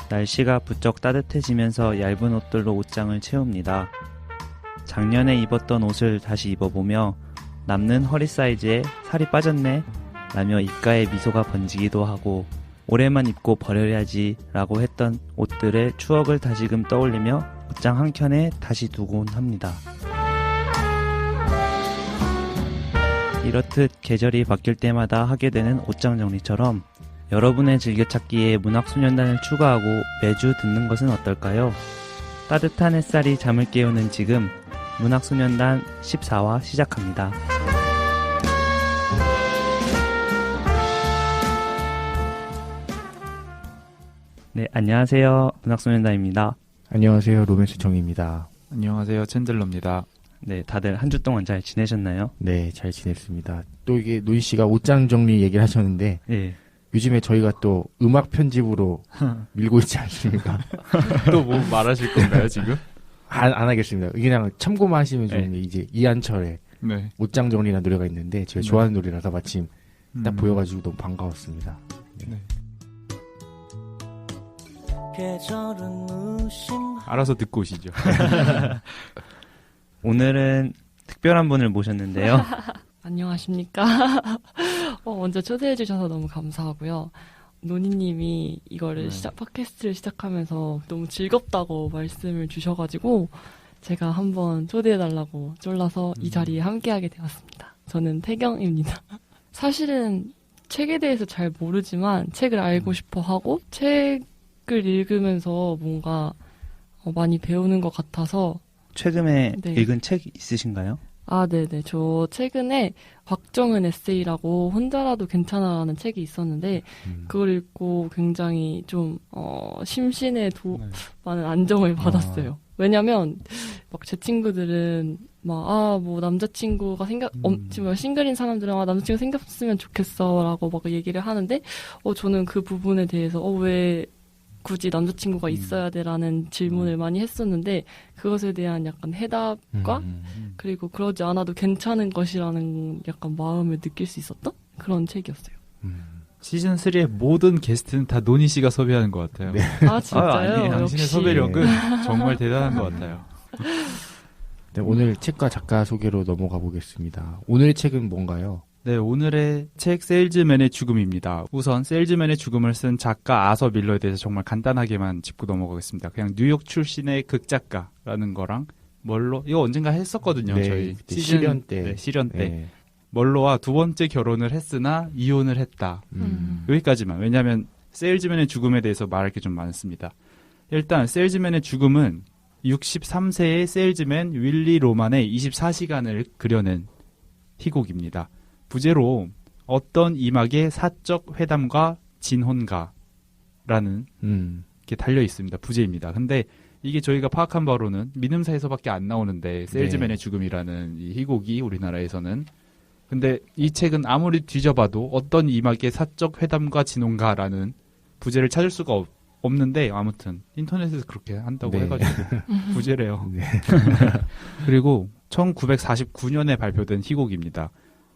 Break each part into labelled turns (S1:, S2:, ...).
S1: 날씨가 부쩍 따뜻해지면서 얇은 옷들로 옷장을 채웁니다. 작년에 입었던 옷을 다시 입어보며 남는 허리 사이즈에 살이 빠졌네 라며 입가에 미소가 번지기도 하고 올해만 입고 버려야지 라고 했던 옷들의 추억을 다시금 떠올리며 옷장 한켠에 다시 두곤 합니다. 이렇듯 계절이 바뀔 때마다 하게 되는 옷장 정리처럼 여러분의 즐겨찾기에 문학소년단을 추가하고 매주 듣는 것은 어떨까요? 따뜻한 햇살이 잠을 깨우는 지금 문학소년단 14화 시작합니다. 네, 안녕하세요. 문학소년단입니다.
S2: 안녕하세요. 로맨스 정입니다.
S3: 안녕하세요. 챈들러입니다.
S1: 네, 다들 한 주 동안 잘 지내셨나요?
S2: 네, 잘 지냈습니다. 또 이게 노희 씨가 옷장 정리 얘기를 하셨는데
S1: 네.
S2: 요즘에 저희가 또 음악 편집으로 밀고 있지 않습니까?
S3: 또 뭐 말하실 건가요, 지금?
S2: 안 하겠습니다. 그냥 참고만 하시면 좋은 게
S3: 네.
S2: 이제 이한철의
S3: 네.
S2: 옷장 정리라는 노래가 있는데 제가
S3: 네.
S2: 좋아하는 노래라서 마침 딱 보여가지고 너무 반가웠습니다.
S3: 네. 알아서 듣고 오시죠.
S1: 오늘은 특별한 분을 모셨는데요.
S4: 안녕하십니까. 먼저 초대해주셔서 너무 감사하고요. 노니님이 이거를 팟캐스트를 시작하면서 너무 즐겁다고 말씀을 주셔가지고 제가 한번 초대해달라고 쫄라서 이 자리에 함께하게 되었습니다. 저는 태경입니다. 사실은 책에 대해서 잘 모르지만 책을 알고 싶어 하고 책을 읽으면서 뭔가 많이 배우는 것 같아서
S1: 최근에
S4: 네.
S1: 읽은 책 있으신가요?
S4: 네네. 저 최근에 박정은 에세이라고 혼자라도 괜찮아라는 책이 있었는데 그걸 읽고 굉장히 좀 심신에 많은 안정을 받았어요. 왜냐면 막 제 친구들은 막 뭐 남자친구가 지금 싱글인 사람들은 남자친구 생겼으면 좋겠어라고 막 얘기를 하는데 저는 그 부분에 대해서 왜 굳이 남자친구가 있어야 돼라는 질문을 많이 했었는데 그것에 대한 약간 해답과 그리고 그러지 않아도 괜찮은 것이라는 약간 마음을 느낄 수 있었던 그런 책이었어요.
S3: 시즌3의 모든 게스트는 다 노니 씨가 섭외하는 것 같아요.
S2: 네.
S4: 진짜요?
S3: 아니, 당신의
S4: 역시.
S3: 섭외력은 정말 대단한 것 같아요.
S2: 네, 오늘 책과 작가 소개로 넘어가 보겠습니다. 오늘의 책은 뭔가요?
S3: 네, 오늘의 책 세일즈맨의 죽음입니다. 우선 세일즈맨의 죽음을 쓴 작가 아서 밀러에 대해서 정말 간단하게만 짚고 넘어가겠습니다. 그냥 뉴욕 출신의 극작가라는 거랑 멀로 이거 언젠가 했었거든요.
S2: 네,
S3: 저희
S2: 시련 때.
S3: 네, 시련 때.
S2: 네.
S3: 멀로와 두 번째 결혼을 했으나 이혼을 했다. 여기까지만. 왜냐하면 세일즈맨의 죽음에 대해서 말할 게 좀 많습니다. 일단 세일즈맨의 죽음은 63세의 세일즈맨 윌리 로만의 24시간을 그려낸 희곡입니다. 부제로 어떤 이막의 사적 회담과 진혼가라는 게 달려 있습니다. 부제입니다. 근데 이게 저희가 파악한 바로는 민음사에서밖에 안 나오는데 세일즈맨의 죽음이라는 이 희곡이 우리나라에서는 근데 이 책은 아무리 뒤져봐도 어떤 이막의 사적 회담과 진혼가라는 부제를 찾을 수가 없는데 아무튼 인터넷에서 그렇게 한다고 해가지고 부제래요.
S2: 네.
S3: 그리고 1949년에 발표된 희곡입니다.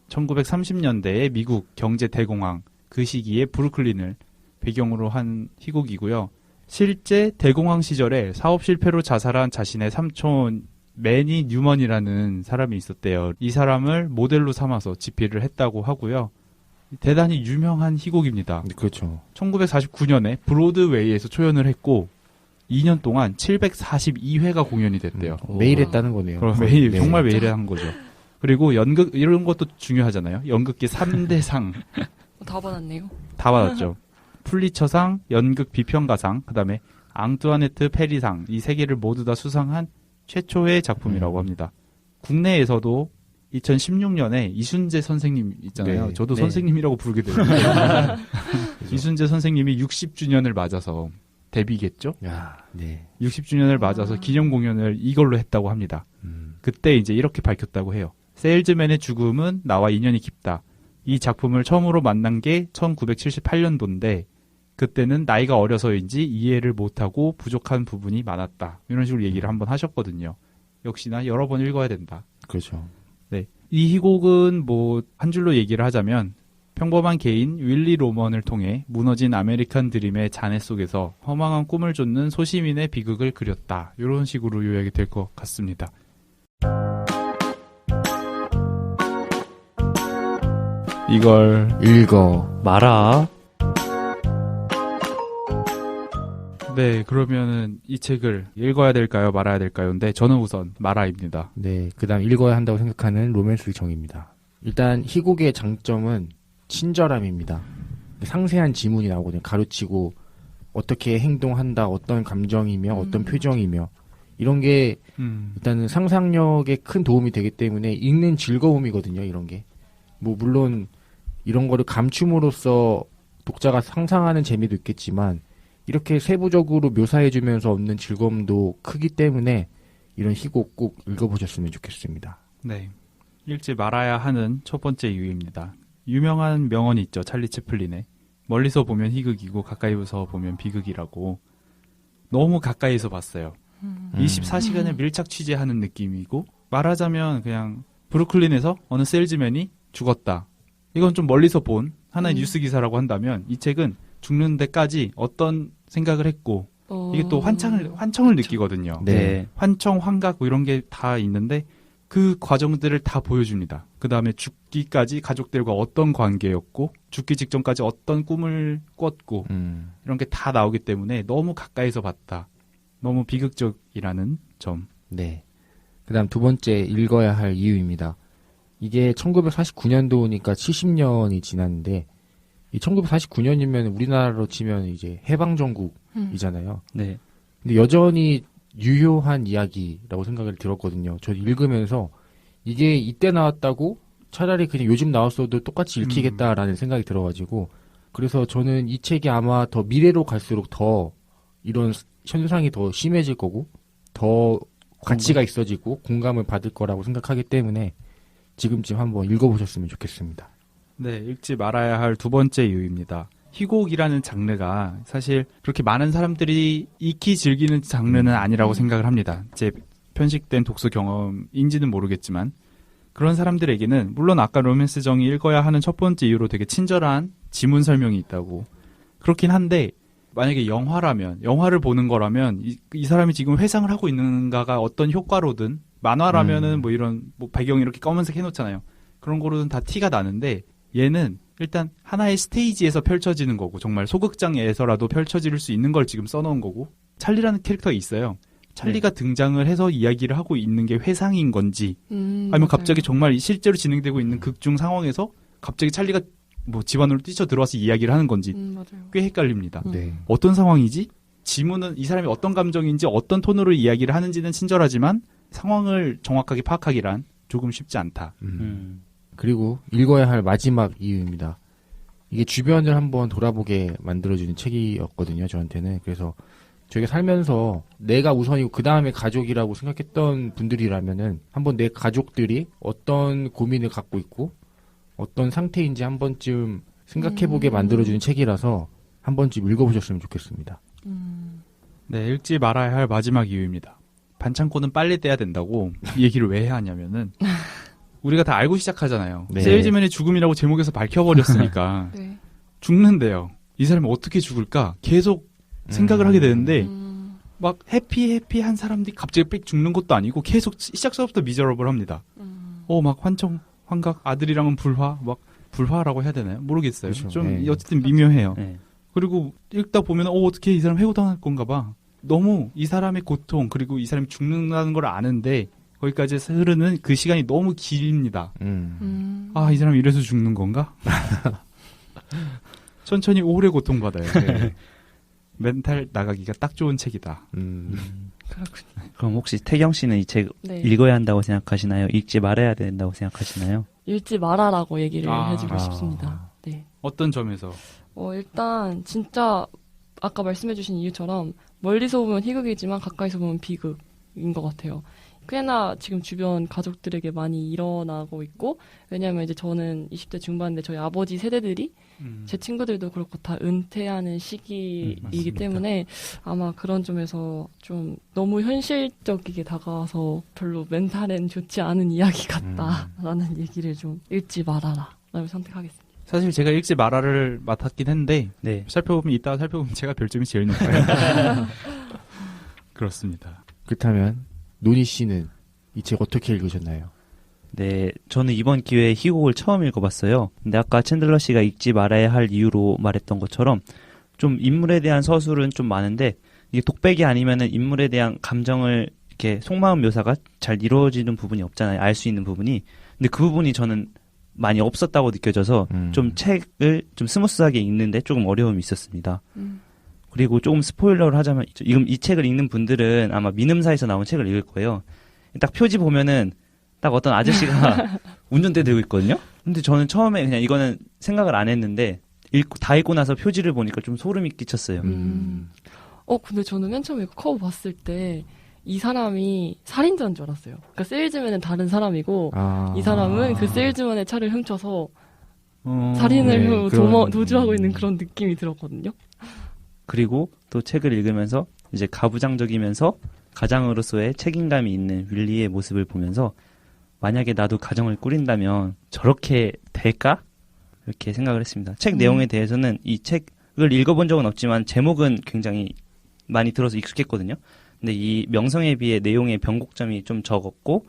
S3: 1930년대의 미국 경제 대공황 그 시기에 브루클린을 배경으로 한 희곡이고요. 실제 대공황 시절에 사업 실패로 자살한 자신의 삼촌 매니 뉴먼이라는 사람이 있었대요. 이 사람을 모델로 삼아서 집필을 했다고 하고요. 대단히 유명한 희곡입니다.
S2: 그렇죠.
S3: 1949년에 브로드웨이에서 초연을 했고 2년 동안 742회가 공연이 됐대요.
S2: 매일 했다는 거네요.
S3: 그럼 매일
S2: 네.
S3: 정말 매일 한 거죠. 그리고 연극 이런 것도 중요하잖아요. 연극계 3대상
S4: 다 받았네요.
S3: 다 받았죠. 풀리처상, 연극 비평가상, 그다음에 앙뚜아네트 페리상 이 세 개를 모두 다 수상한 최초의 작품이라고 합니다. 국내에서도 2016년에 이순재 선생님 있잖아요.
S2: 네.
S3: 저도
S2: 네.
S3: 선생님이라고 부르게 되는데 이순재 선생님이 60주년을 맞아서 데뷔겠죠?
S2: 야, 네.
S3: 60주년을 맞아서 기념 공연을 이걸로 했다고 합니다. 그때 이제 이렇게 밝혔다고 해요. 세일즈맨의 죽음은 나와 인연이 깊다. 이 작품을 처음으로 만난 게 1978년도인데 그때는 나이가 어려서인지 이해를 못하고 부족한 부분이 많았다. 이런 식으로 얘기를 한번 하셨거든요. 역시나 여러 번 읽어야 된다.
S2: 그렇죠.
S3: 네. 이 희곡은 뭐 한 줄로 얘기를 하자면 평범한 개인 윌리 로먼을 통해 무너진 아메리칸 드림의 잔해 속에서 허망한 꿈을 쫓는 소시민의 비극을 그렸다. 이런 식으로 요약이 될 것 같습니다. 이걸
S2: 읽어.
S1: 말아.
S3: 네, 그러면은 이 책을 읽어야 될까요? 말아야 될까요? 근데 저는 우선 말아입니다.
S2: 네, 그 다음 읽어야 한다고 생각하는 로맨스 정입니다. 일단 희곡의 장점은 친절함입니다. 상세한 지문이 나오거든요. 가르치고 어떻게 행동한다, 어떤 감정이며 어떤 표정이며 이런 게 일단은 상상력에 큰 도움이 되기 때문에 읽는 즐거움이거든요. 이런 게. 뭐 물론 이런 거를 감춤으로써 독자가 상상하는 재미도 있겠지만 이렇게 세부적으로 묘사해주면서 얻는 즐거움도 크기 때문에 이런 희곡 꼭 읽어보셨으면 좋겠습니다.
S3: 네, 읽지 말아야 하는 첫 번째 이유입니다. 유명한 명언이 있죠. 찰리 채플린의 멀리서 보면 희극이고 가까이서 보면 비극이라고. 너무 가까이서 봤어요. 24시간을 밀착 취재하는 느낌이고, 말하자면 그냥 브루클린에서 어느 세일즈맨이 죽었다. 이건 좀 멀리서 본 하나의 뉴스 기사라고 한다면, 이 책은 죽는 데까지 어떤 생각을 했고, 이게 또 환청을 느끼거든요.
S2: 네.
S3: 환청, 환각 뭐 이런 게 다 있는데 그 과정들을 다 보여줍니다. 그 다음에 죽기까지 가족들과 어떤 관계였고, 죽기 직전까지 어떤 꿈을 꿨고, 이런 게 다 나오기 때문에 너무 가까이서 봤다. 너무 비극적이라는 점.
S2: 네. 그 다음 두 번째 읽어야 할 이유입니다. 이게 1949년도니까 70년이 지났는데, 이 1949년이면 우리나라로 치면 이제 해방전국이잖아요.
S1: 네.
S2: 근데 여전히 유효한 이야기라고 생각을 들었거든요. 저 읽으면서 이게 이때 나왔다고 차라리 그냥 요즘 나왔어도 똑같이 읽히겠다라는 생각이 들어가지고, 그래서 저는 이 책이 아마 더 미래로 갈수록 더 이런 현상이 더 심해질 거고 더 가치가 있어지고 공감을 받을 거라고 생각하기 때문에 지금쯤 한번 읽어보셨으면 좋겠습니다.
S3: 네, 읽지 말아야 할 두 번째 이유입니다. 희곡이라는 장르가 사실 그렇게 많은 사람들이 익히 즐기는 장르는 아니라고 생각을 합니다. 제 편식된 독서 경험인지는 모르겠지만, 그런 사람들에게는 물론 아까 로맨스 정이 읽어야 하는 첫 번째 이유로 되게 친절한 지문 설명이 있다고, 그렇긴 한데 만약에 영화를 보는 거라면 이 사람이 지금 회상을 하고 있는가가 어떤 효과로든, 만화라면은 뭐 이런 뭐 배경 이렇게 검은색 해놓잖아요. 그런 거로는 다 티가 나는데, 얘는 일단 하나의 스테이지에서 펼쳐지는 거고, 정말 소극장에서라도 펼쳐질 수 있는 걸 지금 써놓은 거고, 찰리라는 캐릭터가 있어요. 찰리가 등장을 해서 이야기를 하고 있는 게 회상인 건지, 아니면
S4: 맞아요.
S3: 갑자기 정말 실제로 진행되고 있는 극중 상황에서 갑자기 찰리가 뭐 집안으로 뛰쳐 들어와서 이야기를 하는 건지
S4: 맞아요.
S3: 꽤 헷갈립니다.
S2: 네.
S3: 어떤 상황이지? 지문은 이 사람이 어떤 감정인지 어떤 톤으로 이야기를 하는지는 친절하지만 상황을 정확하게 파악하기란 조금 쉽지 않다.
S2: 그리고 읽어야 할 마지막 이유입니다. 이게 주변을 한번 돌아보게 만들어주는 책이었거든요, 저한테는. 그래서 저희가 살면서 내가 우선이고 그 다음에 가족이라고 생각했던 분들이라면은 한번 내 가족들이 어떤 고민을 갖고 있고 어떤 상태인지 한 번쯤 생각해보게 만들어주는 책이라서 한 번쯤 읽어보셨으면 좋겠습니다.
S3: 네, 읽지 말아야 할 마지막 이유입니다. 반창고는 빨리 떼야 된다고. 이 얘기를 왜 해야 하냐면은 우리가 다 알고 시작하잖아요.
S2: 네.
S3: 세일즈맨의 죽음이라고 제목에서 밝혀버렸으니까
S4: 네.
S3: 죽는데요. 이 사람이 어떻게 죽을까 계속 생각을 하게 되는데, 막 해피한 사람들이 갑자기 빽 죽는 것도 아니고 계속 시작서부터 미저러블합니다. 막 환청, 환각, 아들이랑은 불화라고 해야 되나요? 모르겠어요.
S2: 그렇죠.
S3: 좀
S2: 네.
S3: 어쨌든 미묘해요.
S1: 네.
S3: 그리고 읽다 보면 어떻게 이 사람 해고당할 건가 봐. 너무 이 사람의 고통, 그리고 이 사람이 죽는다는 걸 아는데 거기까지 흐르는 그 시간이 너무 길입니다. 이 사람이 이래서 죽는 건가? 천천히 오래 고통받아요.
S2: 네.
S3: 멘탈 나가기가 딱 좋은 책이다.
S4: 그렇군요.
S1: 그럼 혹시 태경 씨는 이 책
S4: 네.
S1: 읽어야 한다고 생각하시나요? 읽지 말아야 된다고 생각하시나요?
S4: 읽지 말아라고 얘기를 해주고
S2: 아.
S4: 싶습니다. 네.
S3: 어떤 점에서?
S4: 일단 진짜 아까 말씀해주신 이유처럼 멀리서 보면 희극이지만 가까이서 보면 비극인 것 같아요. 꽤나 지금 주변 가족들에게 많이 일어나고 있고, 왜냐하면 이제 저는 20대 중반인데 저희 아버지 세대들이 제 친구들도 그렇고 다 은퇴하는 시기이기
S3: 맞습니다.
S4: 때문에 아마 그런 점에서 좀 너무 현실적이게 다가와서 별로 멘탈엔 좋지 않은 이야기 같다라는 얘기를 좀 읽지 말아라 라고 선택하겠습니다.
S3: 사실 제가 읽지 마라를 맡았긴 했는데
S1: 네.
S3: 이따가 살펴보면 제가 별점이 제일 높아요. 그렇습니다.
S2: 그렇다면 노니 씨는 이 책 어떻게 읽으셨나요?
S1: 네, 저는 이번 기회에 희곡을 처음 읽어봤어요. 근데 아까 챈들러 씨가 읽지 말아야 할 이유로 말했던 것처럼 좀 인물에 대한 서술은 좀 많은데 이게 독백이 아니면은 인물에 대한 감정을 이렇게 속마음 묘사가 잘 이루어지는 부분이 없잖아요. 알 수 있는 부분이. 근데 그 부분이 저는 많이 없었다고 느껴져서 좀 책을 좀 스무스하게 읽는데 조금 어려움이 있었습니다. 그리고 조금 스포일러를 하자면 지금 이 책을 읽는 분들은 아마 민음사에서 나온 책을 읽을 거예요. 딱 표지 보면은 딱 어떤 아저씨가 운전대 들고 있거든요. 근데 저는 처음에 그냥 이거는 생각을 안 했는데 다 읽고 나서 표지를 보니까 좀 소름이 끼쳤어요.
S4: 근데 저는 맨 처음에 이거 커버 봤을 때 이 사람이 살인자인 줄 알았어요. 그러니까 세일즈맨은 다른 사람이고 이 사람은 그 세일즈맨의 차를 훔쳐서 살인을 도주하고 있는 그런 느낌이 들었거든요.
S1: 그리고 또 책을 읽으면서 이제 가부장적이면서 가장으로서의 책임감이 있는 윌리의 모습을 보면서 만약에 나도 가정을 꾸린다면 저렇게 될까? 이렇게 생각을 했습니다. 책 내용에 대해서는 이 책을 읽어본 적은 없지만 제목은 굉장히 많이 들어서 익숙했거든요. 근데 이 명성에 비해 내용의 변곡점이 좀 적었고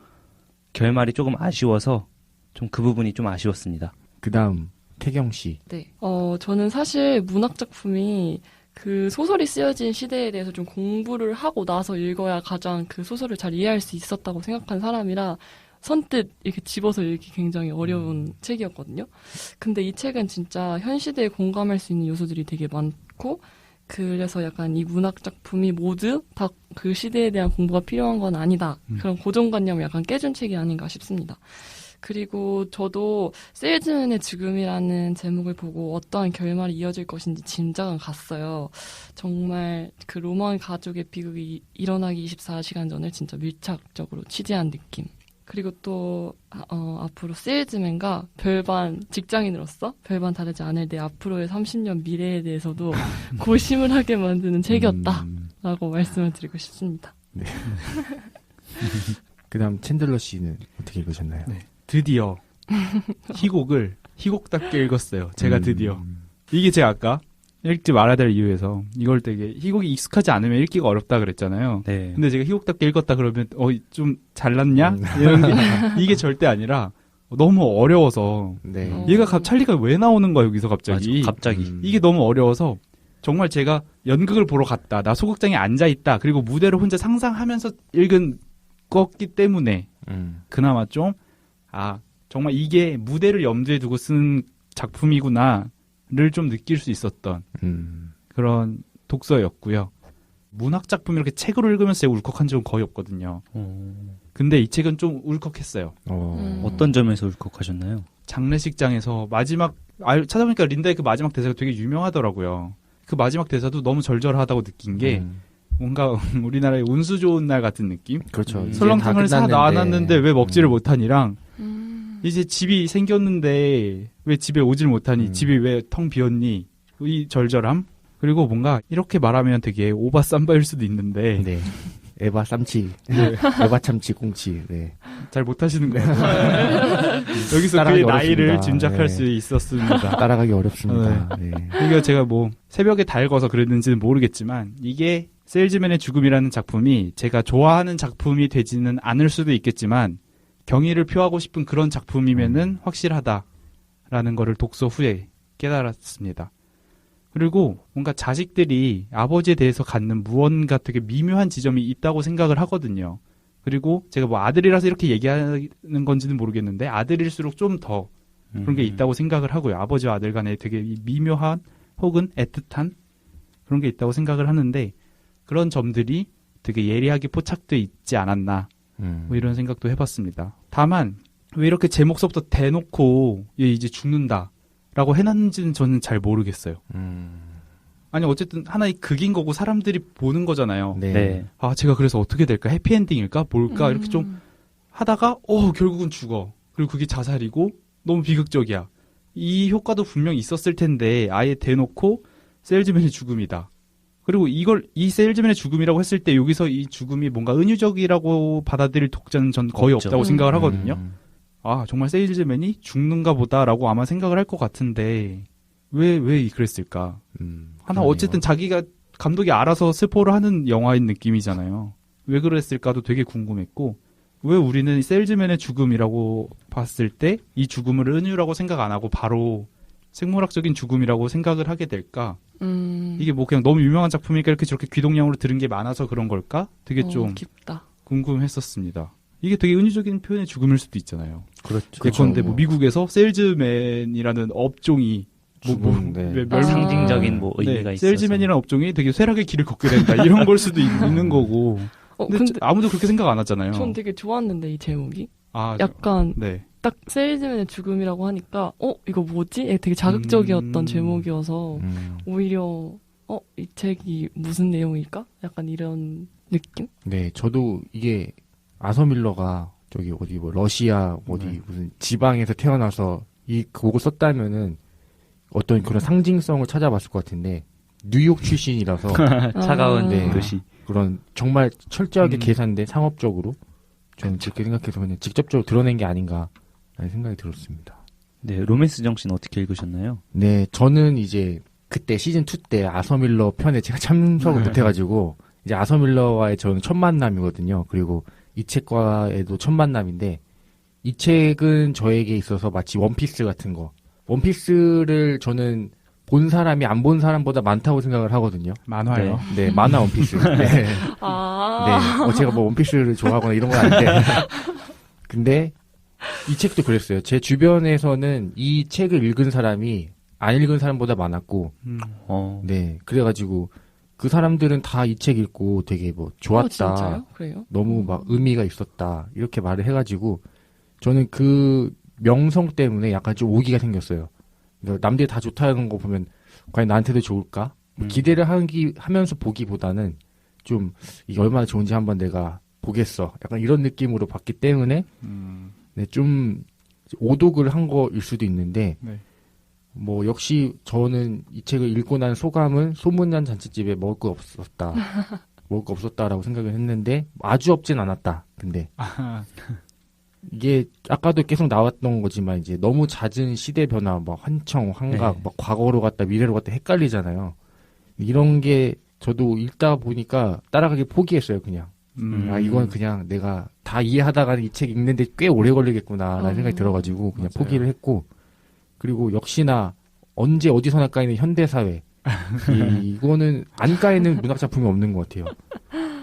S1: 결말이 조금 아쉬워서 좀 그 부분이 좀 아쉬웠습니다.
S2: 그 다음 태경 씨.
S4: 네. 저는 사실 문학 작품이 그 소설이 쓰여진 시대에 대해서 좀 공부를 하고 나서 읽어야 가장 그 소설을 잘 이해할 수 있었다고 생각한 사람이라 선뜻 이렇게 집어서 읽기 굉장히 어려운 책이었거든요. 근데 이 책은 진짜 현 시대에 공감할 수 있는 요소들이 되게 많고 그래서 약간 이 문학 작품이 모두 다 그 시대에 대한 공부가 필요한 건 아니다. 그런 고정관념을 약간 깨준 책이 아닌가 싶습니다. 그리고 저도 세일즈맨의 죽음이라는 제목을 보고 어떠한 결말이 이어질 것인지 짐작은 갔어요. 정말 그 로먼 가족의 비극이 일어나기 24시간 전을 진짜 밀착적으로 취재한 느낌. 그리고 또 앞으로 세일즈맨과 별반 직장인으로서 별반 다르지 않을 내 앞으로의 30년 미래에 대해서도 고심을 하게 만드는 책이었다라고 말씀을 드리고 싶습니다.
S2: 네. 그 다음 챈들러 씨는 어떻게 읽으셨나요?
S3: 네. 드디어 희곡답게 읽었어요. 제가 드디어. 이게 제가 아까 읽지 말아야 될 이유에서 이걸 되게 희곡이 익숙하지 않으면 읽기가 어렵다 그랬잖아요.
S1: 네.
S3: 근데 제가 희곡답게 읽었다 그러면 좀 잘났냐? 이런 게 이게 절대 아니라 너무 어려워서
S2: 네.
S3: 얘가 찰리가 왜 나오는 거야 여기서 갑자기.
S1: 맞아, 갑자기.
S3: 이게 너무 어려워서 정말 제가 연극을 보러 갔다. 나 소극장에 앉아있다. 그리고 무대를 혼자 상상하면서 읽은 거기 때문에 그나마 좀 정말 이게 무대를 염두에 두고 쓴 작품이구나를 좀 느낄 수 있었던 그런 독서였고요. 문학 작품 이렇게 책으로 읽으면서 제가 울컥한 적은 거의 없거든요. 근데 이 책은 좀 울컥했어요.
S1: 어떤 점에서 울컥하셨나요?
S3: 장례식장에서 마지막 찾아보니까 린다의 그 마지막 대사가 되게 유명하더라고요. 그 마지막 대사도 너무 절절하다고 느낀 게 뭔가 우리나라의 운수 좋은 날 같은 느낌?
S2: 그렇죠.
S3: 설렁탕을 사 놔놨는데 왜 먹지를 못하니랑 이제 집이 생겼는데 왜 집에 오질 못하니 집이 왜 텅 비었니 이 절절함 그리고 뭔가 이렇게 말하면 되게 오바 쌈바일 수도 있는데
S2: 네. 에바 쌈치 네. 에바 참치 꽁치 네.
S3: 잘 못하시는 것 같아요. 여기서 그의 나이를
S2: 어렵습니다.
S3: 짐작할
S2: 네.
S3: 수 있었습니다.
S2: 따라가기 어렵습니다. 네.
S3: 그러니까 제가 뭐 새벽에 다 읽어서 그랬는지는 모르겠지만 이게 세일즈맨의 죽음이라는 작품이 제가 좋아하는 작품이 되지는 않을 수도 있겠지만 경의를 표하고 싶은 그런 작품이면은 확실하다라는 거를 독서 후에 깨달았습니다. 그리고 뭔가 자식들이 아버지에 대해서 갖는 무언가 되게 미묘한 지점이 있다고 생각을 하거든요. 그리고 제가 뭐 아들이라서 이렇게 얘기하는 건지는 모르겠는데 아들일수록 좀 더 그런 게 있다고 생각을 하고요. 아버지와 아들 간에 되게 미묘한 혹은 애틋한 그런 게 있다고 생각을 하는데 그런 점들이 되게 예리하게 포착돼 있지 않았나 뭐 이런 생각도 해봤습니다. 다만 왜 이렇게 제목서부터 대놓고 얘 이제 죽는다라고 해놨는지는 저는 잘 모르겠어요. 아니 어쨌든 하나의 극인 거고 사람들이 보는 거잖아요.
S2: 네.
S3: 제가 그래서 어떻게 될까? 해피엔딩일까? 뭘까? 이렇게 좀 하다가 결국은 죽어. 그리고 그게 자살이고 너무 비극적이야. 이 효과도 분명히 있었을 텐데 아예 대놓고 세일즈맨의 죽음이다. 그리고 이 세일즈맨의 죽음이라고 했을 때 여기서 이 죽음이 뭔가 은유적이라고 받아들일 독자는 전 거의 없다고 생각을 하거든요. 아, 정말 세일즈맨이 죽는가 보다라고 아마 생각을 할 것 같은데 왜 그랬을까? 하나
S2: 그러네요.
S3: 어쨌든 자기가 감독이 알아서 스포를 하는 영화인 느낌이잖아요. 왜 그랬을까도 되게 궁금했고 왜 우리는 세일즈맨의 죽음이라고 봤을 때 이 죽음을 은유라고 생각 안 하고 바로 생물학적인 죽음이라고 생각을 하게 될까? 이게 뭐 그냥 너무 유명한 작품이니까 이렇게 저렇게 귀동냥으로 들은 게 많아서 그런 걸까? 되게 좀
S4: 깊다.
S3: 궁금했었습니다. 이게 되게 은유적인 표현의 죽음일 수도 있잖아요.
S2: 그렇죠.
S3: 예컨대 뭐 미국에서 세일즈맨이라는 업종이
S2: 네.
S1: 상징적인 뭐
S3: 네,
S1: 의미가 있어서.
S3: 세일즈맨이라는 업종이 되게 쇠락의 길을 걷게 된다 이런 걸 수도 있는 거고. 근데 아무도 그렇게 생각 안 하잖아요.
S4: 전 되게 좋았는데 이 제목이
S3: 아,
S4: 약간
S3: 네.
S4: 딱 세일즈맨의 죽음이라고 하니까 이거 뭐지? 되게 자극적이었던 제목이어서 오히려 이 책이 무슨 내용일까? 약간 이런 느낌?
S2: 네, 저도 이게 아서 밀러가 저기 어디 뭐 러시아 어디
S3: 네.
S2: 무슨 지방에서 태어나서 이 곡을 썼다면은 어떤 그런 상징성을 찾아봤을 것 같은데 뉴욕 출신이라서
S1: 차가운
S2: 네.
S1: 도시.
S2: 그런 정말 철저하게 계산된 상업적으로 저는 그렇게 생각해서 그냥 직접적으로 드러낸 게 아닌가 라는 생각이 들었습니다.
S1: 네, 로맨스 정신 어떻게 읽으셨나요?
S2: 네, 저는 이제 그때 시즌2 때 아서 밀러 편에 제가 참석을 못해가지고 이제 아서 밀러와의 저는 첫 만남이거든요. 그리고 이 책과에도 첫 만남인데 이 책은 저에게 있어서 마치 원피스 같은 거. 원피스를 저는 본 사람이 안 본 사람보다 많다고 생각을 하거든요.
S3: 만화요.
S2: 네, 만화 원피스. 네. 네. 제가 뭐 원피스를 좋아하거나 이런 건 아닌데. 근데 이 책도 그랬어요. 제 주변에서는 이 책을 읽은 사람이 안 읽은 사람보다 많았고, 네. 그래가지고 그 사람들은 다 이 책 읽고 되게 뭐 좋았다.
S4: 진짜요? 그래요?
S2: 너무 막 의미가 있었다. 이렇게 말을 해가지고 저는 그 명성 때문에 약간 좀 오기가 생겼어요. 그러니까 남들이 다 좋다는 거 보면 과연 나한테도 좋을까? 기대를 하면서 보기보다는 좀 이게 얼마나 좋은지 한번 내가 보겠어. 약간 이런 느낌으로 봤기 때문에 네, 좀 오독을 한 거일 수도 있는데
S3: 네.
S2: 뭐 역시 저는 이 책을 읽고 난 소감은 소문난 잔치집에 먹을 거 없었다. 먹을 거 없었다라고 생각을 했는데 아주 없진 않았다. 근데 이게 아까도 계속 나왔던 거지만 이제 너무 잦은 시대 변화, 막 환청, 환각,
S1: 네.
S2: 막 과거로 갔다 미래로 갔다 헷갈리잖아요. 이런 게 저도 읽다 보니까 따라가기 포기했어요, 그냥. 이건 그냥 내가 다 이해하다가 이 책 읽는데 꽤 오래 걸리겠구나라는 생각이 들어가지고 그냥
S3: 맞아요.
S2: 포기를 했고, 그리고 역시나 언제 어디서나 까이는 현대사회. 이거는 안 까이는 문학 작품이 없는 것 같아요.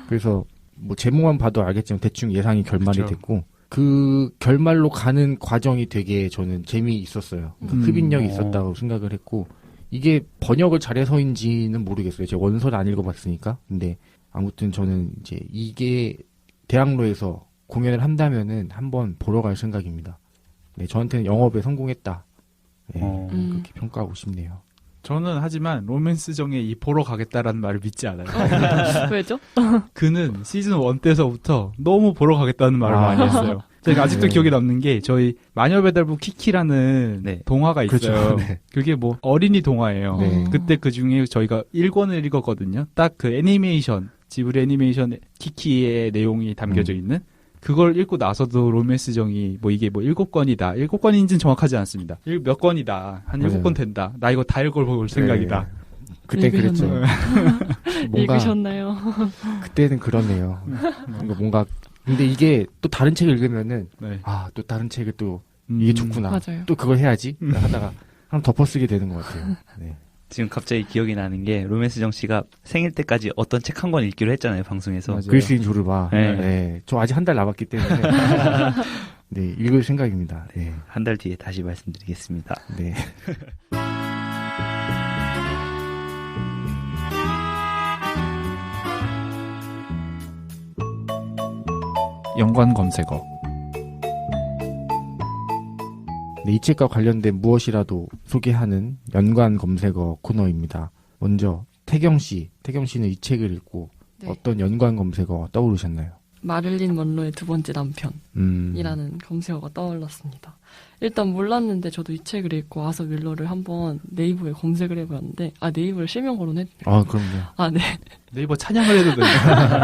S2: 그래서 뭐 제목만 봐도 알겠지만 대충 예상이 결말이
S3: 그쵸.
S2: 됐고, 그 결말로 가는 과정이 되게 저는 재미있었어요. 그러니까 흡인력이 있었다고 생각을 했고, 이게 번역을 잘해서인지는 모르겠어요. 제가 원서를 안 읽어봤으니까. 근데 아무튼 저는 이제 이게 대학로에서 공연을 한다면은 한번 보러 갈 생각입니다. 네, 저한테는 영업에 성공했다. 네, 그렇게 평가하고 싶네요.
S3: 저는 하지만 로맨스정에 이 보러 가겠다라는 말을 믿지 않아요.
S4: 왜죠?
S3: 그는 시즌 1 때서부터 너무 보러 가겠다는 말을 많이 했어요. 제가 아직도
S2: 네.
S3: 기억에 남는 게 저희 마녀배달부 키키라는
S1: 네.
S3: 동화가 있어요.
S2: 그렇죠. 네.
S3: 그게 뭐 어린이 동화예요.
S2: 네.
S3: 그때 그 중에 저희가 1권을 읽었거든요. 딱 그 애니메이션, 지브리 애니메이션 키키의 내용이 담겨져 있는 그걸 읽고 나서도 로맨스정이 뭐 이게 뭐 7권이다. 7권인지는 정확하지 않습니다. 몇 권이다. 한 7권 된다. 나 이거 다 읽어볼 생각이다.
S2: 그때 그랬죠. 뭔가
S4: 읽으셨나요?
S2: 그때는 그러네요. 뭔가 근데 이게 또 다른 책을 읽으면은
S3: 네.
S2: 또 다른 책을 또 이게 좋구나.
S4: 맞아요.
S2: 또 그걸 해야지 하다가 한번 덮어쓰게 되는 것 같아요. 네.
S1: 지금 갑자기 기억이 나는 게 로맨스정 씨가 생일 때까지 어떤 책 한 권 읽기로 했잖아요, 방송에서.
S3: 맞아요.
S2: 그리스인 조르바.
S1: 네.
S2: 네. 저 아직 한 달 남았기 때문에 네, 읽을 생각입니다. 네.
S1: 한 달 뒤에 다시 말씀드리겠습니다.
S2: 네.
S3: 연관 검색어.
S2: 네, 이 책과 관련된 무엇이라도 소개하는 연관 검색어 코너입니다. 먼저 태경 씨는 이 책을 읽고
S4: 네.
S2: 어떤 연관 검색어 떠오르셨나요?
S4: 마릴린 먼로의 두 번째 남편이라는 검색어가 떠올랐습니다. 일단 몰랐는데 저도 이 책을 읽고 아서 밀러를 한번 네이버에 검색을 해보았는데 네이버를 실명거론 했네요.
S2: 그럼요.
S4: 네.
S3: 네이버 찬양을 해도 돼요.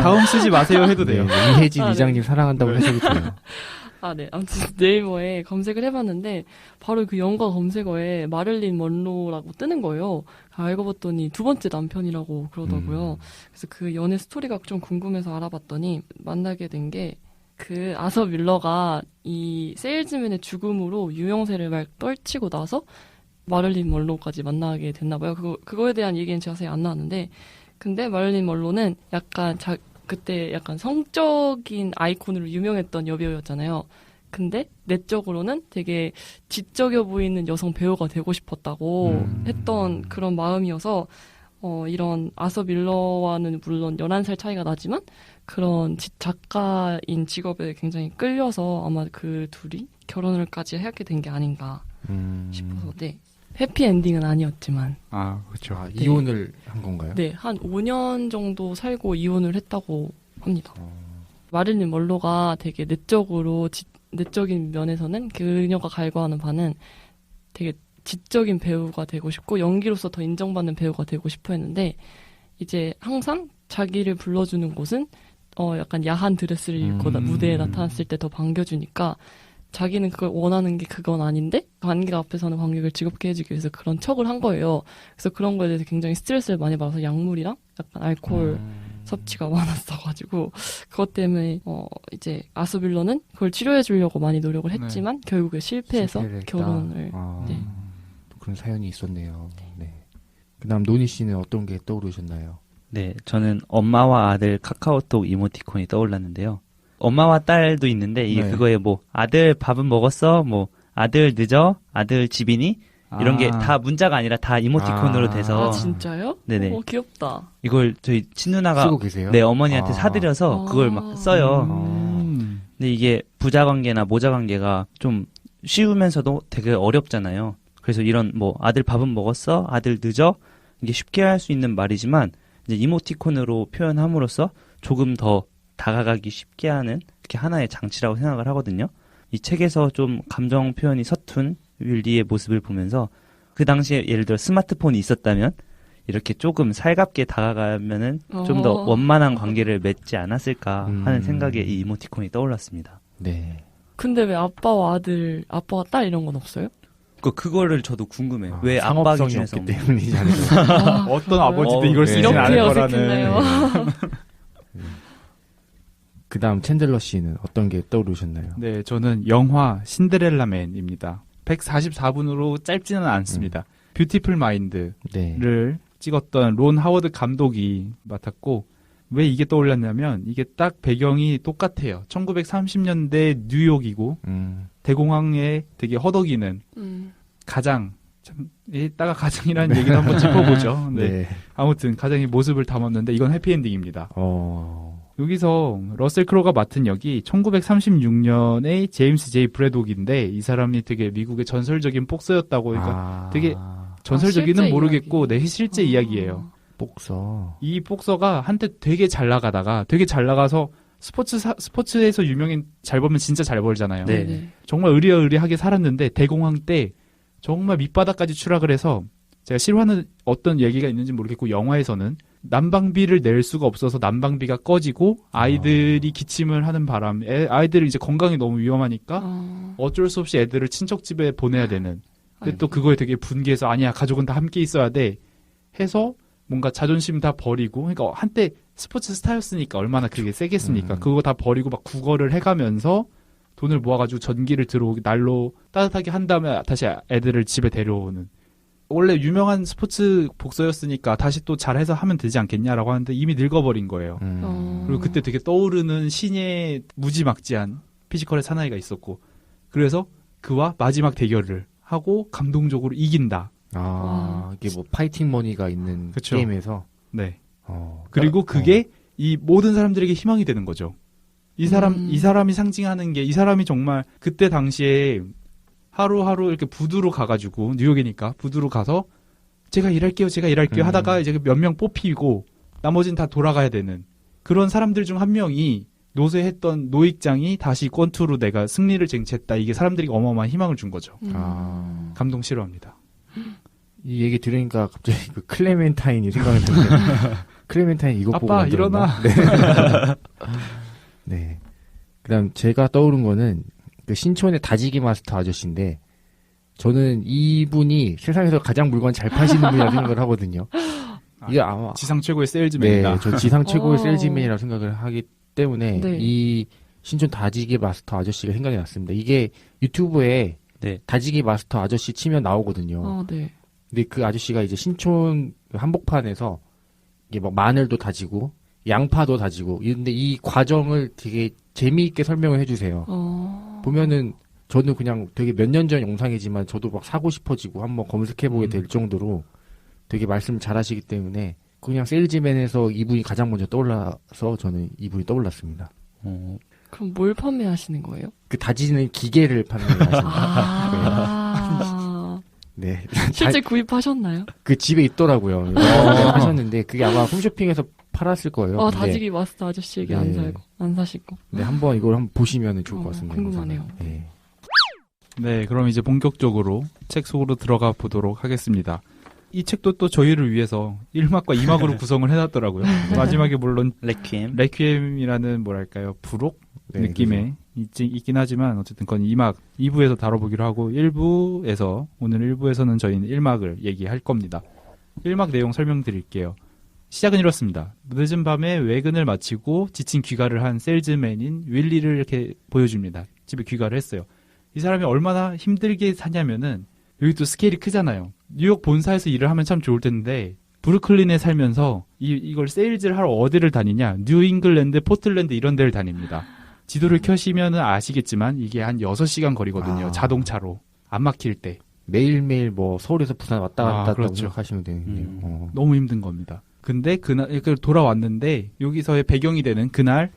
S3: 다음 쓰지 마세요 해도 돼요.
S2: 네, 이혜진
S4: 네.
S2: 이장님 사랑한다고 해석이 돼요.
S4: 네. 아무튼 네이버에 검색을 해봤는데 바로 그 연관 검색어에 마릴린 먼로라고 뜨는 거예요. 알고 봤더니 두 번째 남편이라고 그러더라고요. 그래서 그 연애 스토리가 좀 궁금해서 알아봤더니 만나게 된 게 그 아서 밀러가 이 세일즈맨의 죽음으로 유명세를 막 떨치고 나서 마릴린 먼로까지 만나게 됐나 봐요. 그거에 대한 얘기는 자세히 안 나왔는데 근데 마릴린 먼로는 약간 그때 약간 성적인 아이콘으로 유명했던 여배우였잖아요. 근데 내적으로는 되게 지적여 보이는 여성 배우가 되고 싶었다고 했던 그런 마음이어서 이런 아서 밀러와는 물론 11살 차이가 나지만 그런 작가인 직업에 굉장히 끌려서 아마 그 둘이 결혼을까지 하게 된 게 아닌가 싶어서 네. 해피엔딩은 아니었지만
S3: 그렇죠.
S4: 네.
S2: 이혼을 한 건가요?
S4: 네, 한 5년 정도 살고 이혼을 했다고 합니다. 마릴린 먼로가 되게 내적인 면에서는 그녀가 갈구하는 바는 되게 지적인 배우가 되고 싶고 연기로서 더 인정받는 배우가 되고 싶어 했는데 이제 항상 자기를 불러주는 곳은 약간 야한 드레스를 입고 무대에 나타났을 때 더 반겨주니까 자기는 그걸 원하는 게 그건 아닌데 관객 앞에서는 관객을 즐겁게 해주기 위해서 그런 척을 한 거예요. 그래서 그런 거에 대해서 굉장히 스트레스를 많이 받아서 약물이랑 약간 알코올 섭취가 많았어가지고 그것 때문에 이제 아스빌러는 그걸 치료해 주려고 많이 노력을 했지만 결국에 실패해서 결혼을 네.
S2: 그런 사연이 있었네요. 네. 그다음 노니 씨는 어떤 게 떠오르셨나요?
S1: 네, 저는 엄마와 아들 카카오톡 이모티콘이 떠올랐는데요. 엄마와 딸도 있는데 이게 그거에 뭐 아들 밥은 먹었어? 뭐 아들 늦어? 아들 집이니? 이런 게 다 문자가 아니라 다 이모티콘으로 돼서
S4: 진짜요?
S1: 네네.
S4: 귀엽다.
S1: 이걸 저희 친누나가
S2: 쓰고 계세요?
S1: 네, 어머니한테 사드려서 그걸 막 써요. 근데 이게 부자 관계나 모자 관계가 좀 쉬우면서도 되게 어렵잖아요. 그래서 이런 뭐 아들 밥은 먹었어? 아들 늦어? 이게 쉽게 할 수 있는 말이지만 이제 이모티콘으로 표현함으로써 조금 더 다가가기 쉽게 하는 그렇게 하나의 장치라고 생각을 하거든요. 이 책에서 좀 감정 표현이 서툰 윌리의 모습을 보면서 그 당시에 예를 들어 스마트폰이 있었다면 이렇게 조금 살갑게 다가가면은 좀 더 원만한 관계를 맺지 않았을까 하는 생각에 이 이모티콘이 떠올랐습니다.
S2: 네.
S4: 근데 왜 아빠와 딸 이런 건 없어요?
S1: 그거를 저도 궁금해요. 왜 아빠
S2: 상업성이
S1: 기준에서
S2: 없기 때문이지 않을까?
S3: 어떤 아버지도 이걸 쓰진
S4: 이렇게
S3: 않을
S4: 어색했나요?
S3: 거라는.
S2: 그다음 챈들러 씨는 어떤 게 떠오르셨나요?
S3: 네, 저는 영화 신데렐라맨입니다. 144분으로 짧지는 않습니다. 뷰티풀 마인드를
S2: 네.
S3: 찍었던 론 하워드 감독이 맡았고 왜 이게 떠올랐냐면 이게 딱 배경이 똑같아요. 1930년대 뉴욕이고 대공황에 되게 허덕이는 가장 이따가 가장이라는 얘기도 한번 짚어보죠. 네.
S2: 네.
S3: 아무튼 가장의 모습을 담았는데 이건 해피엔딩입니다. 여기서 러셀 크로우가 맡은 역이 1936년의 제임스 제이 브래독인데 이 사람이 되게 미국의 전설적인 복서였다고 그러니까 되게 전설적인은 모르겠고 실제 이야기예요.
S2: 복서.
S3: 이 복서가 한때 되게 잘 나가서 스포츠에서 잘 벌면 진짜 잘 벌잖아요.
S1: 네.
S3: 정말 의리하게 살았는데 대공황 때 정말 밑바닥까지 추락을 해서 제가 실화는 어떤 얘기가 있는지 모르겠고 영화에서는 난방비를 낼 수가 없어서 난방비가 꺼지고 아이들이 기침을 하는 바람에 아이들이 이제 건강이 너무 위험하니까 어쩔 수 없이 애들을 친척집에 보내야 되는. 근데 또 그거에 되게 분개해서 아니야 가족은 다 함께 있어야 돼 해서 뭔가 자존심 다 버리고 그러니까 한때 스포츠 스타였으니까 얼마나 그게 세겠습니까. 그거 다 버리고 막 구걸을 해가면서 돈을 모아가지고 전기를 들어오게 날로 따뜻하게 한 다음에 다시 애들을 집에 데려오는. 원래 유명한 스포츠 복서였으니까 다시 또 잘해서 하면 되지 않겠냐라고 하는데 이미 늙어버린 거예요. 그리고 그때 되게 떠오르는 신의 무지막지한 피지컬의 사나이가 있었고 그래서 그와 마지막 대결을 하고 감동적으로 이긴다.
S2: 이게 뭐 파이팅 머니가 있는
S3: 그쵸.
S2: 게임에서.
S3: 네. 그리고 그게 이 모든 사람들에게 희망이 되는 거죠. 이 사람이 상징하는 게 이 사람이 정말 그때 당시에 하루하루 이렇게 부두로 가가지고 뉴욕이니까 부두로 가서 제가 일할게요 하다가 이제 몇 명 뽑히고 나머지는 다 돌아가야 되는 그런 사람들 중 한 명이 노쇠했던 노익장이 다시 권투로 내가 승리를 쟁취했다. 이게 사람들이 어마어마한 희망을 준 거죠. 감동 싫어합니다.
S2: 이 얘기 들으니까 갑자기 그 클레멘타인이 생각이 나는데 클레멘타인 이거 보고
S3: 아빠 일어나.
S2: 네. 네. 그다음 제가 떠오른 거는 그 신촌의 다지기 마스터 아저씨인데 저는 이분이 세상에서 가장 물건 잘 파시는 분이라고 생각을 하거든요. 이게 아마
S3: 지상 최고의 세일즈맨이다.
S2: 네, 저 지상 최고의
S4: 어.
S2: 세일즈맨이라고 생각을 하기 때문에
S4: 네.
S2: 이 신촌 다지기 마스터 아저씨가 생각이 났습니다. 이게 유튜브에
S1: 네.
S2: 다지기 마스터 아저씨 치면 나오거든요.
S4: 네.
S2: 근데 그 아저씨가 이제 신촌 한복판에서 이게 막 마늘도 다지고 양파도 다지고 근데 이 과정을 되게 재미있게 설명을 해주세요. 보면은 저는 그냥 되게 몇 년 전 영상이지만 저도 막 사고 싶어지고 한번 검색해보게 될 정도로 되게 말씀을 잘하시기 때문에 그냥 세일즈맨에서 이분이 가장 먼저 떠올라서 저는 이분이 떠올랐습니다.
S4: 그럼 뭘 판매하시는 거예요?
S2: 그 다지는 기계를 판매하시는
S4: 아.
S2: 네.
S4: 실제 구입하셨나요?
S2: 그 집에 있더라고요. 하셨는데 그게 아마 홈쇼핑에서 팔았을 거예요. 근데
S4: 다지기 마스터 아저씨에게
S2: 네.
S4: 안 사시고.
S2: 네, 한번 이걸 한번 보시면 좋을 것 같습니다.
S4: 궁금하네요.
S2: 네.
S3: 네, 그럼 이제 본격적으로 책 속으로 들어가 보도록 하겠습니다. 이 책도 또 저희를 위해서 1막과 2막으로 구성을 해놨더라고요. 마지막에 물론 레퀴엠이라는 뭐랄까요, 부록
S2: 네,
S3: 느낌의 있긴 하지만 어쨌든 그건 2막, 2부에서 다뤄보기로 하고 1부에서 오늘 1부에서는 저희는 1막을 얘기할 겁니다. 1막 내용 설명드릴게요. 시작은 이렇습니다. 늦은 밤에 외근을 마치고 지친 귀가를 한 세일즈맨인 윌리를 이렇게 보여줍니다. 집에 귀가를 했어요. 이 사람이 얼마나 힘들게 사냐면은 여기 또 스케일이 크잖아요. 뉴욕 본사에서 일을 하면 참 좋을 텐데 브루클린에 살면서 이걸 세일즈를 하러 어디를 다니냐? 뉴잉글랜드, 포틀랜드 이런 데를 다닙니다. 지도를 켜시면은 아시겠지만 이게 한 6시간 거리거든요. 자동차로. 안 막힐 때.
S2: 매일매일 뭐 서울에서 부산 왔다 갔다
S3: 그렇죠.
S2: 생각하시면 되는데요.
S3: 너무 힘든 겁니다. 근데 그날 이렇게 돌아왔는데 여기서의 배경이 되는 그날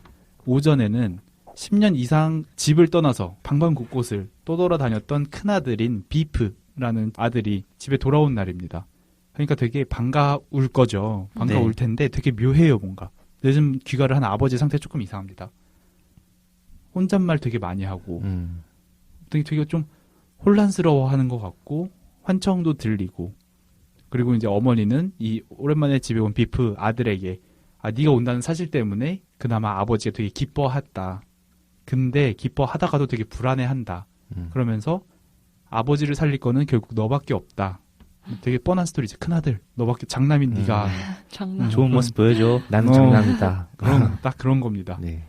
S3: 오전에는 10년 이상 집을 떠나서 방방 곳곳을 떠돌아다녔던 큰아들인 비프라는 아들이 집에 돌아온 날입니다. 그러니까 되게 반가울 거죠. 반가울 텐데 되게 묘해요, 뭔가. 늦은 귀가를 한 아버지 상태 조금 이상합니다. 혼잣말 되게 많이 하고 되게 좀 혼란스러워하는 것 같고 환청도 들리고 그리고 이제 어머니는 이 오랜만에 집에 온 비프 아들에게 네가 온다는 사실 때문에 그나마 아버지가 되게 기뻐했다. 근데 기뻐하다가도 되게 불안해한다. 그러면서 아버지를 살릴 거는 결국 너밖에 없다. 되게 뻔한 스토리지. 큰아들, 너밖에 장남인 네가
S4: 장남.
S1: 좋은 모습 보여줘.
S2: 나는 장남이다.
S3: 딱 그런 겁니다.
S2: 네.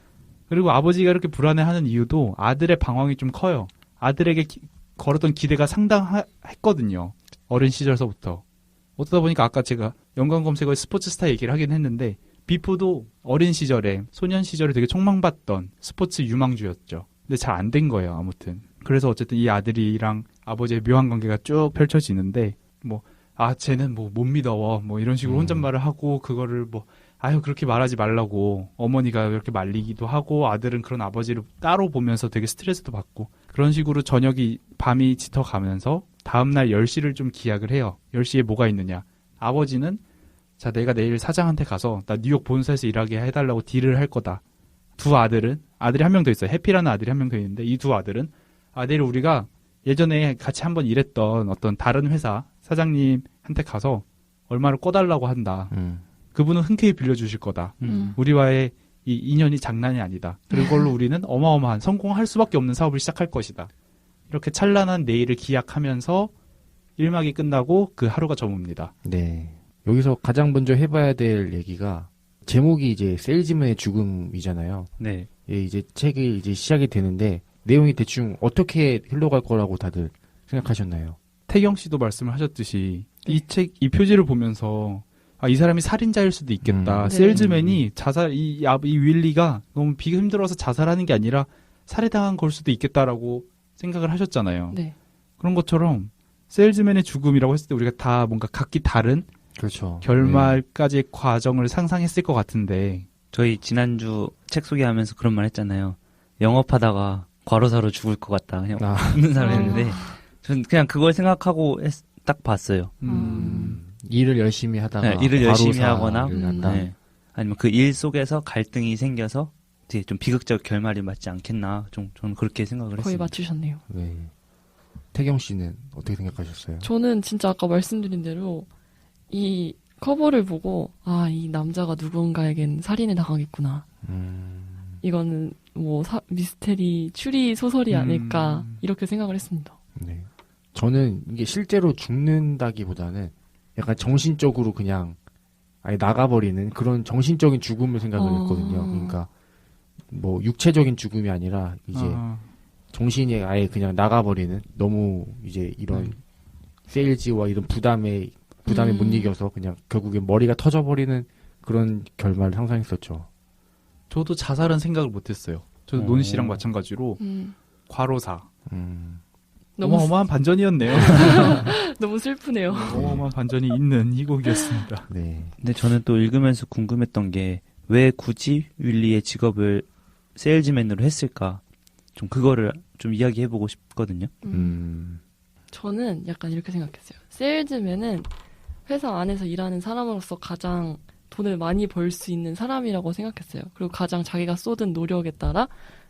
S3: 그리고 아버지가 이렇게 불안해하는 이유도 아들의 방황이 좀 커요. 아들에게 걸었던 기대가 상당했거든요. 어린 시절서부터. 어쩌다 보니까 아까 제가 연관 검색어에 스포츠 스타 얘기를 하긴 했는데 비프도 어린 시절에 소년 시절에 되게 촉망받던 스포츠 유망주였죠. 근데 잘 안 된 거예요. 아무튼. 그래서 어쨌든 이 아들이랑 아버지의 묘한 관계가 쭉 펼쳐지는데 쟤는 못 믿어. 이런 식으로 혼잣말을 하고 그거를 그렇게 말하지 말라고 어머니가 이렇게 말리기도 하고 아들은 그런 아버지를 따로 보면서 되게 스트레스도 받고 그런 식으로 밤이 짙어가면서 다음날 10시를 좀 기약을 해요. 10시에 뭐가 있느냐. 아버지는 내가 내일 사장한테 가서 나 뉴욕 본사에서 일하게 해달라고 딜을 할 거다. 두 아들이 한 명 더 있어요. 해피라는 아들이 한 명 더 있는데 이 두 아들은 내일 우리가 예전에 같이 한번 일했던 어떤 다른 회사 사장님한테 가서 얼마를 꺼달라고 한다. 그분은 흔쾌히 빌려주실 거다. 우리와의 이 인연이 장난이 아니다. 그걸로 우리는 어마어마한 성공할 수밖에 없는 사업을 시작할 것이다. 이렇게 찬란한 내일을 기약하면서 1막이 끝나고 그 하루가 저뭅니다.
S2: 네. 여기서 가장 먼저 해봐야 될 얘기가 제목이 이제 세일즈맨의 죽음이잖아요.
S1: 네.
S2: 예, 이제 책이 이제 시작이 되는데 내용이 대충 어떻게 흘러갈 거라고 다들 생각하셨나요?
S3: 태경 씨도 말씀을 하셨듯이 이 표지를 보면서 이 사람이 살인자일 수도 있겠다.
S4: 네.
S3: 세일즈맨이 이 윌리가 너무 비가 힘들어서 자살하는 게 아니라 살해당한 걸 수도 있겠다라고 생각을 하셨잖아요.
S4: 네.
S3: 그런 것처럼 세일즈맨의 죽음이라고 했을 때 우리가 다 뭔가 각기 다른
S2: 그렇죠.
S3: 결말까지의 과정을 상상했을 것 같은데
S1: 저희 지난주 책 소개하면서 그런 말 했잖아요. 영업하다가 과로사로 죽을 것 같다. 그냥 죽는 사람 했는데 전 그냥 그걸 생각하고 딱 봤어요.
S2: 일을 열심히 하다가
S1: 일을 열심히 하거나
S2: 한다.
S1: 아니면 그 일 속에서 갈등이 생겨서 되게 좀 비극적 결말이 맞지 않겠나. 저는 그렇게 생각을
S4: 거의
S1: 했습니다.
S4: 맞추셨네요.
S2: 네. 태경 씨는 어떻게 생각하셨어요?
S4: 저는 진짜 아까 말씀드린 대로 이 커버를 보고 이 남자가 누군가에겐 살인을 당하겠구나 이거는 뭐 미스테리 추리 소설이 아닐까 이렇게 생각을 했습니다.
S2: 네. 저는 이게 실제로 죽는다기보다는 약간 정신적으로 그냥 아예 나가버리는 그런 정신적인 죽음을 생각을 했거든요. 그러니까 뭐 육체적인 죽음이 아니라 이제 정신이 아예 그냥 나가버리는 너무 이제 이런 세일즈와 이런 부담에 못 이겨서 그냥 결국에 머리가 터져버리는 그런 결말을 상상했었죠.
S3: 저도 자살은 생각을 못했어요. 저도 노니 씨랑 마찬가지로 과로사.
S4: 너무
S3: 어마어마한 반전이었네요.
S4: 너무 슬프네요.
S3: 어마어마한 반전이 있는 이 곡이었습니다.
S2: 네.
S1: 근데 저는 또 읽으면서 궁금했던 게 왜 굳이 윌리의 직업을 세일즈맨으로 했을까? 좀 그거를 좀 이야기해보고 싶거든요.
S4: 저는 약간 이렇게 생각했어요. 세일즈맨은 회사 안에서 일하는 사람으로서 가장 돈을 많이 벌 수 있는 사람이라고 생각했어요. 그리고 가장 자기가 쏟은 노력에 따라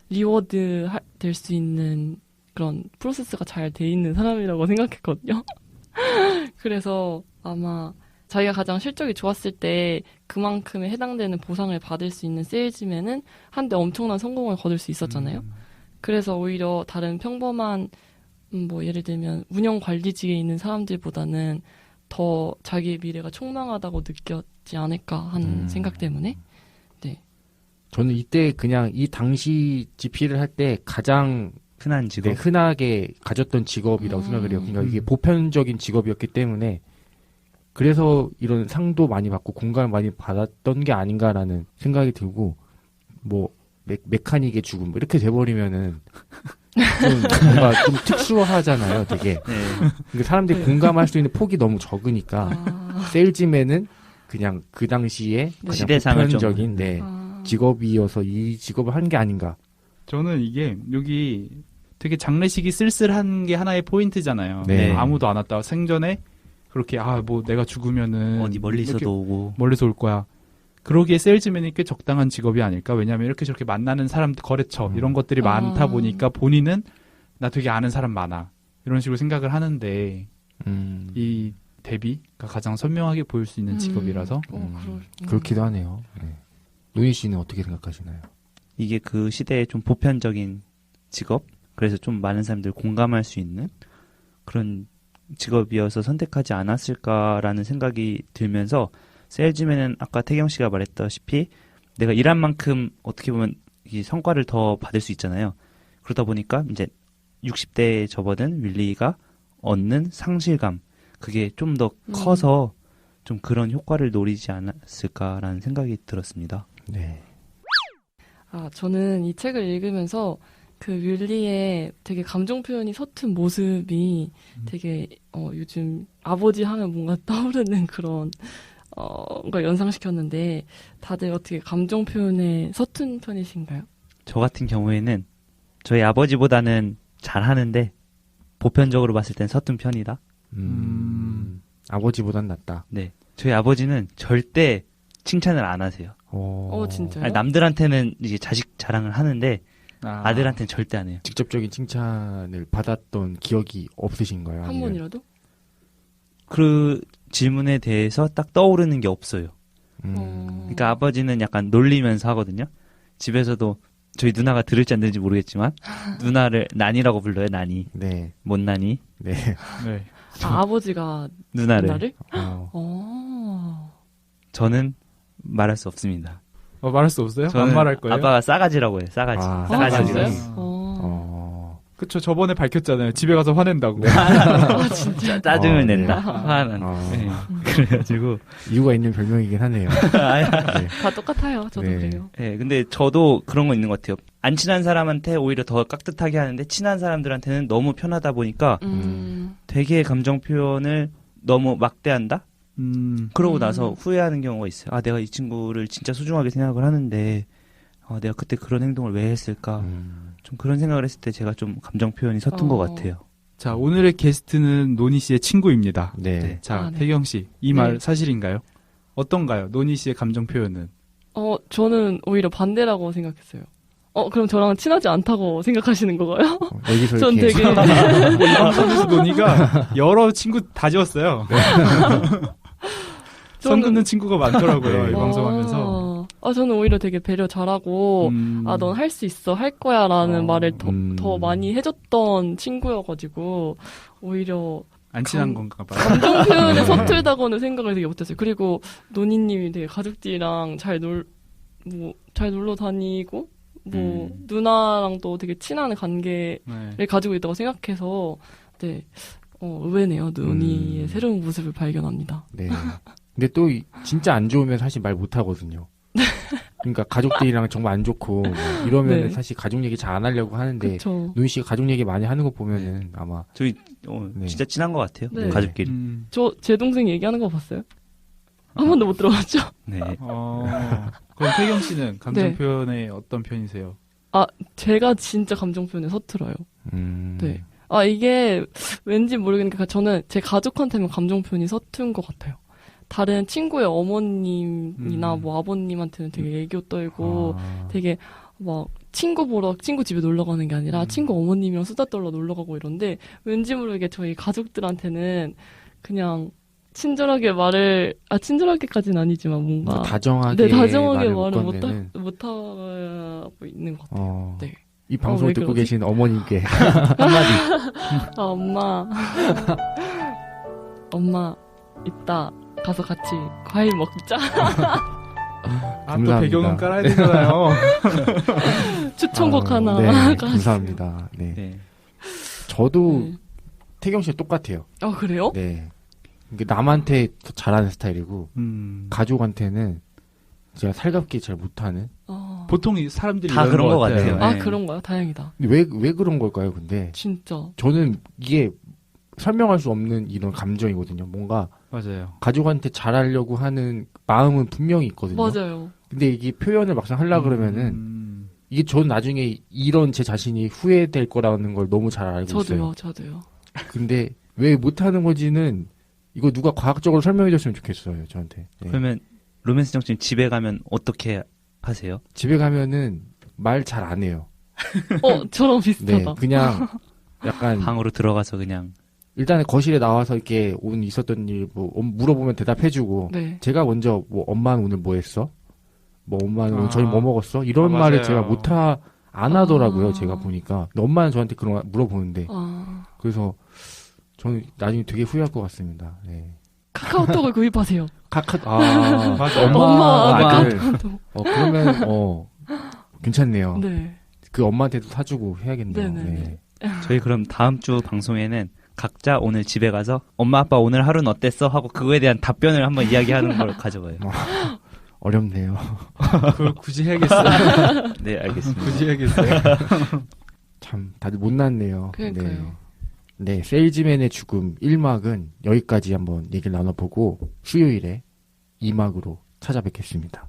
S4: 리워드 될 수 있는 그런 프로세스가 잘 돼 있는 사람이라고 생각했거든요. 그래서 아마 자기가 가장 실적이 좋았을 때 그만큼에 해당되는 보상을 받을 수 있는 세일즈맨은 한때 엄청난 성공을 거둘 수 있었잖아요. 그래서 오히려 다른 평범한 뭐 예를 들면 운영 관리직에 있는 사람들보다는 더 자기의 미래가 촉망하다고 느꼈지 않을까 하는 생각 때문에. 네.
S2: 저는 이때 그냥 이 당시 GP를 할 때 가장
S1: 흔한 직업.
S2: 네, 흔하게 가졌던 직업이라고 생각을 해요. 그러니까 이게 보편적인 직업이었기 때문에 그래서 이런 상도 많이 받고 공감을 많이 받았던 게 아닌가라는 생각이 들고 뭐 메카닉의 죽음 뭐 이렇게 돼버리면은 좀 뭔가 좀 특수하잖아요, 되게.
S1: 네.
S2: 그러니까 사람들이 공감할 수 있는 폭이 너무 적으니까 세일즈맨은 그냥 그 당시에 가장
S1: 시대상을
S2: 보편적인 직업이어서 이 직업을 한 게 아닌가.
S3: 저는 이게 여기 되게 장례식이 쓸쓸한 게 하나의 포인트잖아요.
S2: 네.
S3: 아무도 안 왔다. 생전에 그렇게 뭐 내가 죽으면은
S1: 어디 멀리서도 오고.
S3: 멀리서 올 거야. 그러기에 세일즈맨이 꽤 적당한 직업이 아닐까? 왜냐하면 이렇게 저렇게 만나는 사람 거래처 이런 것들이 많다 보니까 본인은 나 되게 아는 사람 많아 이런 식으로 생각을 하는데 이 데뷔가 가장 선명하게 보일 수 있는 직업이라서
S2: 그렇기도 하네요. 네. 노인 씨는 어떻게 생각하시나요?
S1: 이게 그 시대의 좀 보편적인 직업? 그래서 좀 많은 사람들이 공감할 수 있는 그런 직업이어서 선택하지 않았을까라는 생각이 들면서 세일즈맨은 아까 태경 씨가 말했다시피 내가 일한 만큼 어떻게 보면 이 성과를 더 받을 수 있잖아요. 그러다 보니까 이제 60대에 접어든 윌리가 얻는 상실감 그게 좀 더 커서 좀 그런 효과를 노리지 않았을까라는 생각이 들었습니다.
S2: 네.
S4: 저는 이 책을 읽으면서 그 윌리의 되게 감정 표현이 서툰 모습이 되게 요즘 아버지 하면 뭔가 떠오르는 그런 걸 연상시켰는데 다들 어떻게 감정 표현에 서툰 편이신가요?
S1: 저 같은 경우에는 저희 아버지보다는 잘하는데 보편적으로 봤을 땐 서툰 편이다.
S2: 아버지보단 낫다.
S1: 네, 저희 아버지는 절대 칭찬을 안 하세요.
S4: 진짜요?
S1: 아니, 남들한테는 이제 자식 자랑을 하는데 아들한테는 절대 안 해요.
S2: 직접적인 칭찬을 받았던 기억이 없으신가요?
S4: 한 번이라도?
S1: 그 질문에 대해서 딱 떠오르는 게 없어요. 그러니까 아버지는 약간 놀리면서 하거든요. 집에서도 저희 누나가 들을지 안 들을지 모르겠지만 누나를 난이라고 불러요. 난이.
S2: 네.
S1: 못난이.
S2: 네.
S3: 네.
S4: 아버지가
S1: 누나를. 저는 말할 수 없습니다.
S3: 말할 수 없어요?
S1: 저는
S3: 안 말할 거예요?
S1: 아빠가 싸가지라고 해요. 싸가지. 싸가지가.
S3: 그쵸. 저번에 밝혔잖아요. 집에 가서 화낸다고.
S4: 진짜
S1: 짜증을
S2: 네.
S1: 낸다. 화는. 네. 그래가지고
S2: 이유가 있는 별명이긴 하네요. 네.
S4: 다 똑같아요. 저도
S2: 네.
S4: 그래요.
S1: 네, 근데 저도 그런 거 있는 것 같아요. 안 친한 사람한테 오히려 더 깍듯하게 하는데 친한 사람들한테는 너무 편하다 보니까 되게 감정 표현을 너무 막대한다? 그러고 나서 후회하는 경우가 있어요. 내가 이 친구를 진짜 소중하게 생각을 하는데 내가 그때 그런 행동을 왜 했을까? 좀 그런 생각을 했을 때 제가 좀 감정 표현이 서툰 것 같아요.
S3: 자, 오늘의 게스트는 노니 씨의 친구입니다.
S2: 네.
S3: 자,
S4: 네.
S3: 태경 씨, 이 말
S4: 네.
S3: 사실인가요? 어떤가요? 노니 씨의 감정 표현은?
S4: 저는 오히려 반대라고 생각했어요. 그럼 저랑 친하지 않다고 생각하시는 건가요?
S2: 여기서
S4: 전
S2: 이렇게
S4: 되게
S3: 이 방송에서 노니가 여러 친구 다 지웠어요. 선 긋는 친구가 많더라고요. 이 방송하면서.
S4: 저는 오히려 되게 배려 잘하고, 넌 할 수 있어, 할 거야, 라는 말을 더 많이 해줬던 친구여가지고, 오히려.
S3: 안 친한 건가 봐요.
S4: 감정 표현에 서툴다고는 생각을 되게 못했어요. 그리고 노니님이 되게 가족들이랑 잘 놀러 다니고, 누나랑도 되게 친한 관계를
S3: 네.
S4: 가지고 있다고 생각해서, 네. 의외네요. 노니의 새로운 모습을 발견합니다.
S2: 네. 근데 또 진짜 안 좋으면 사실 말 못 하거든요. 그러니까 가족들이랑 정말 안 좋고 뭐 이러면
S4: 네.
S2: 사실 가족 얘기 잘 안 하려고 하는데
S4: 그쵸.
S2: 노인 씨가 가족 얘기 많이 하는 거 보면은 아마
S1: 저희
S2: 네.
S1: 진짜 친한 것 같아요.
S4: 네.
S1: 가족끼리.
S4: 제 동생 얘기하는 거 봤어요? 한 번도 못 들어봤죠?
S1: 네.
S3: 그럼 태경 씨는 감정
S4: 네.
S3: 표현에 어떤 편이세요?
S4: 제가 진짜 감정 표현에 서툴어요. 네. 이게 왠지 모르겠는데 저는 제 가족한테는 감정 표현이 서툰 것 같아요. 다른 친구의 어머님이나 뭐 아버님한테는 되게 애교 떨고 되게 막 친구 집에 놀러 가는 게 아니라 친구 어머님이랑 수다 떨러 놀러 가고 이런데 왠지 모르게 저희 가족들한테는 그냥 친절하게 친절하게까지는 아니지만 뭔가
S2: 다정하게
S4: 다정하게
S2: 말을
S4: 말을 못하고 있는 것 같아요. 네.
S2: 이 방송을
S4: 왜
S2: 듣고
S4: 그러지?
S2: 계신 어머님께 한마디.
S4: 엄마. 엄마, 이따 가서 같이 과일 먹자.
S3: 또
S2: 감사합니다.
S3: 배경은 깔아야 되잖아요.
S4: 추천곡 하나.
S2: 네,
S4: 가서.
S2: 감사합니다. 네.
S1: 네.
S2: 저도
S4: 네.
S2: 태경 씨랑 똑같아요.
S4: 그래요?
S2: 네. 이게 남한테 더 잘하는 스타일이고 가족한테는 제가 살갑게 잘 못하는.
S3: 보통 사람들이
S1: 다
S3: 이런
S1: 그런 것
S3: 같아요.
S1: 같아요. 네.
S4: 그런가요? 다행이다.
S2: 근데 왜 그런 걸까요? 근데
S4: 진짜.
S2: 저는 이게 설명할 수 없는 이런 감정이거든요. 뭔가
S3: 맞아요.
S2: 가족한테 잘하려고 하는 마음은 분명히 있거든요.
S4: 맞아요.
S2: 근데 이게 표현을 막상 하려고 그러면은 이게 저는 나중에 이런 제 자신이 후회될 거라는 걸 너무 잘 알고 있어요.
S4: 저도요.
S2: 근데 왜 못하는 건지는 이거 누가 과학적으로 설명해 줬으면 좋겠어요, 저한테. 네.
S1: 그러면 로맨스 정신 집에 가면 어떻게 하세요?
S2: 집에 가면은 말 잘 안 해요.
S4: 저랑
S2: 네,
S4: 비슷하다.
S2: 그냥 약간
S1: 방으로 들어가서 그냥
S2: 일단은 거실에 나와서 이렇게 오늘 있었던 일 뭐 물어보면 대답해주고
S4: 네.
S2: 제가 먼저 뭐 엄마는 오늘 뭐 했어? 뭐 엄마는 오늘 저녁 뭐 먹었어? 이런
S3: 맞아요.
S2: 말을 제가 안 하더라고요. 제가 보니까. 근데 엄마는 저한테 그런 거 물어보는데 그래서 저는 나중에 되게 후회할 것 같습니다. 네.
S4: 카카오톡을 구입하세요.
S3: 맞아.
S2: 엄마 아들.
S4: 카카오톡.
S2: 그러면 괜찮네요.
S4: 네.
S2: 그 엄마한테도 사주고 해야겠네요.
S4: 네네.
S2: 네.
S1: 저희 그럼 다음 주 방송에는 각자 오늘 집에 가서 엄마 아빠 오늘 하루는 어땠어? 하고 그거에 대한 답변을 한번 이야기하는 걸 가져봐요.
S2: 어렵네요.
S3: 그걸 굳이 해야겠어요.
S1: 네, 알겠습니다.
S3: 굳이 해야겠어요.
S2: 참 다들 못났네요.
S4: 그러니까요.
S2: 네, 세일즈맨의 죽음 1막은 여기까지 한번 얘기를 나눠보고 수요일에 2막으로 찾아뵙겠습니다.